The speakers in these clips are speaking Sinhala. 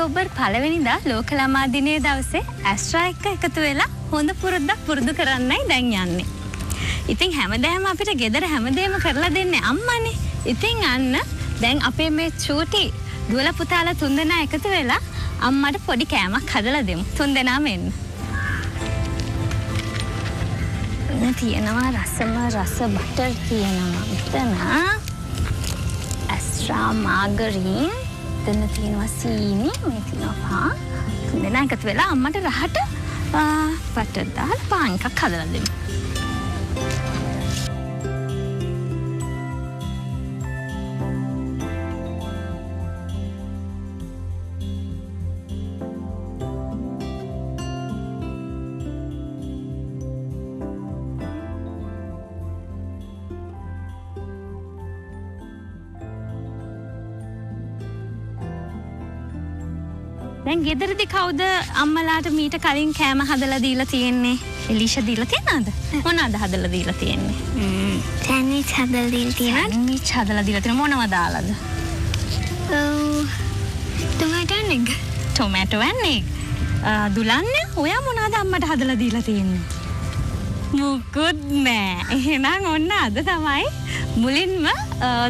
ඔක්තෝබර් 1 වෙනිදා ලෝක ළමා දිනයේ දවසේ ඇස්ට්‍රා එක්ක එකතු වෙලා හොඳ පුරුද්දක් පුරුදු කරන්නයි දැන් යන්නේ. ඉතින් හැමදාම අපිට ගෙදර හැමදේම කරලා දෙන්නේ අම්මානේ. ඉතින් අන්න දැන් අපේ මේ චූටි දුවල පුතාලා තුන්දෙනා එකතු වෙලා අම්මට පොඩි කෑමක් හදලා දෙමු. තුන්දෙනාම එන්න. තියෙනවා රස බටර් තියෙනවා. මෙතන ඇස්ට්‍රා මාගරීන්, එතන තියෙනවා සීනි, මේ තියෙනවා පාන්. තුන්දෙනා එකතු වෙලා අම්මට රහට බටර් දාලා පාන් එකක් හදලා දෙමු. දැන් ගෙදරදී කවුද අම්මලාට මීට කලින් කෑම හදලා දීලා තියෙන්නේ? එලිෂා දීලා තියනවද? මොනවද හදලා දීලා තියෙන්නේ? සෑන්ඩ්විච් හදලා දීලා තියෙනවා. සෑන්ඩ්විච් හදලා දීලා තියෙනවා. මොනවද දාලාද? Tomato and egg. Tomato and egg. දුලන්න ඔයා මොනවද අම්මට හදලා දීලා තියෙන්නේ? මුකුත් නෑ. එහෙනම් ඔන්න අද තමයි මුලින්ම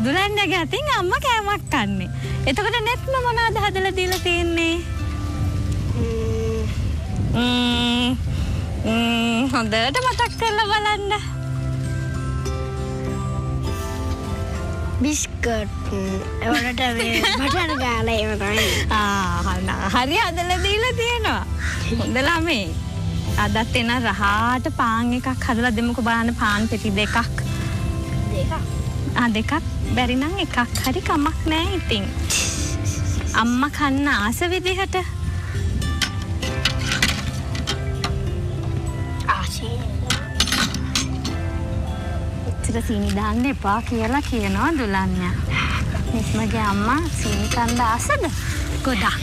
දුලන්නගේ අතින් අම්මා කෑමක් කන්නේ. එතකොට නැත්නම් මොනවද හදලා දීලා තියෙන්නේ? හොඳට මතක් කරලා බලන්න. බිස්කට් වලට බටර් ගාලා ඒව තමයි. හරි හදලා දීලා තියෙනවා. හොඳ ළමයි. අදත් එන රහාට පාන් එකක් හදලා දෙමුකෝ බලන්න. පාන් පෙති දෙකක්. දෙකක් බැරි නම් එකක් හරි කමක් නෑ. ඉතින් අම්මා කන්න ආස විදිහට සීනි දාන්න එපා කියලා කියනවා දුලන්යා. මිස්මගේ අම්මා සීනි කන්න ආසද? ගොඩක්.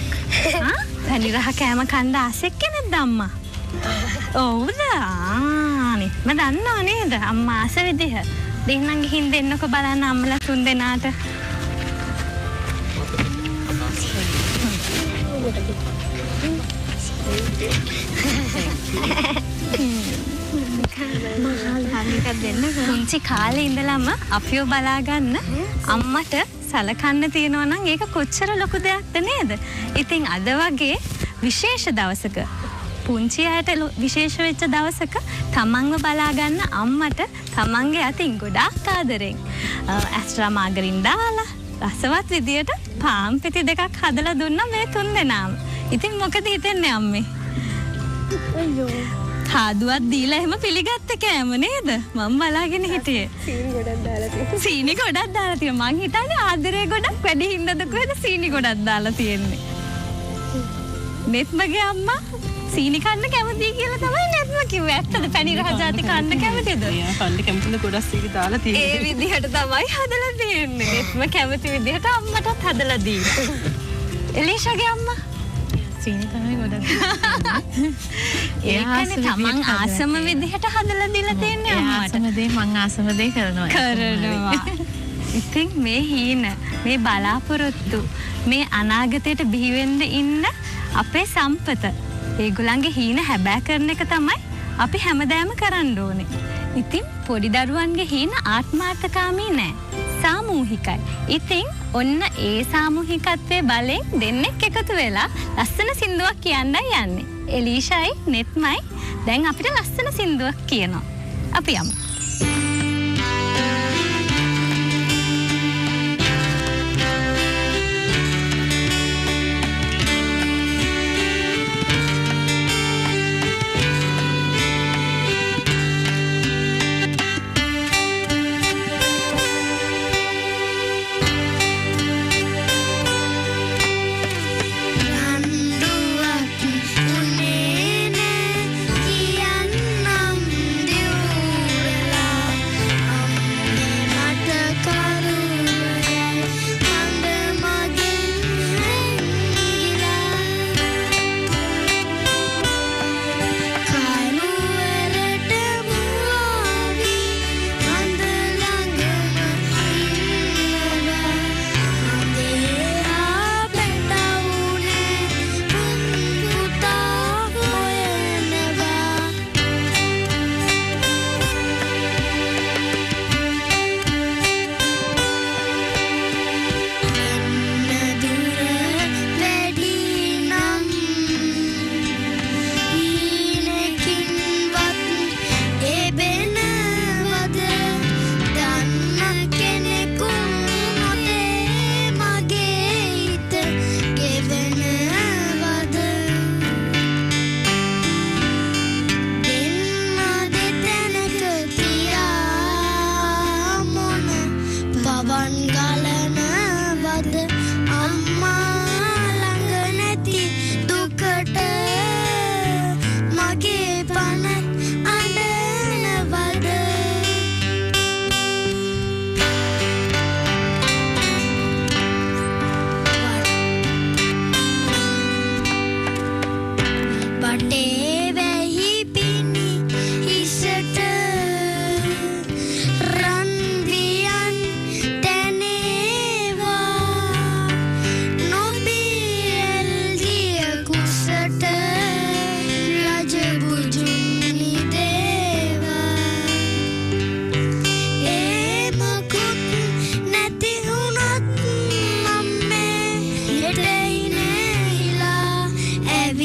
පැණි රහ කෑම කන්න ආසෙක් කෙනෙක්ද අම්මා? ඔව්ද? නිස්ම දන්නව නේද අම්මා ආස විදිහ? දෙන්නම් ගිහින් දෙන්නකෝ බලන්න අම්මලා තුන්දෙනාට. පුංචි කාලේ ඉඳලම අපිව බලා ගන්න අම්මට සලකන්න තියෙනවා නම් ඒක කොච්චර ලොකු දෙයක්ද නේද? ඉතින් අද වගේ විශේෂ දවසක පුංචි අයට විශේෂ වෙච්ච දවසක තමන්ව බලා ගන්න අම්මට තමන්ගේ අතින් ගොඩාක් ආදරෙන් ඇස්ට්‍රා මාගරින් දාලා රසවත් විදියට පාන් පෙති දෙකක් හදලා දුන්නා මේ තුන්දෙනාම. ඉතින් මොකද හිතන්නේ අම්මේ? අයියෝ. හාදුවත් දීලා එහෙම පිළිගත්ත කෑම නේද? මම බලාගෙන හිටියේ. සීනි ගොඩක් දාලා තියෙනවා. සීනි ගොඩක් දාලා තියෙනවා. මං හිතන්නේ ආදරේ ගොඩක් වැඩි හින්දාද කොහෙද සීනි ගොඩක් දාලා තියෙන්නේ. නෙත්මගේ අම්මා සීනි කන්න කැමතියි කියලා තමයි නෙත්ම කිව්වේ. ඇත්තද? පැණි රහ ජාති කන්න කැමතිද? එයා කන්න කැමතිද ගොඩක් සීනි දාලා තියෙන්නේ. ඒ විදිහට තමයි හදලා තියෙන්නේ. නෙත්ම කැමති විදිහට අම්මටත් හදලා දීලා. එලිෂාගේ අම්මා සීනි තමයි ගොඩක්. ඒකනේ තමන් ආසම විදිහට හදලා දීලා තියෙන්නේ අම්මට. ආසම දේ මං ආසම දේ කරනවා. ඉතින් මේ හීන, මේ බලාපොරොත්තු, මේ අනාගතයට බිහි වෙන්න ඉන්න අපේ සම්පත. ඒගොල්ලන්ගේ හීන හැබෑ කරන එක තමයි අපි හැමදාම කරන්න ඕනේ. ඉතින් පොඩි දරුවන්ගේ හීන ආත්මාර්ථකාමී නෑ. සාමූහිකයි. ඉතින් ඔන්න ඒ සාමූහිකත්වයේ බලෙන් දෙන්නෙක් එකතු වෙලා ලස්සන සින්දුවක් කියන්නයි යන්නේ. එලිෂායි නෙත්මයි දැන් අපිට ලස්සන සින්දුවක් කියනවා. අපි යමු. Run,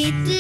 මෛත්‍රී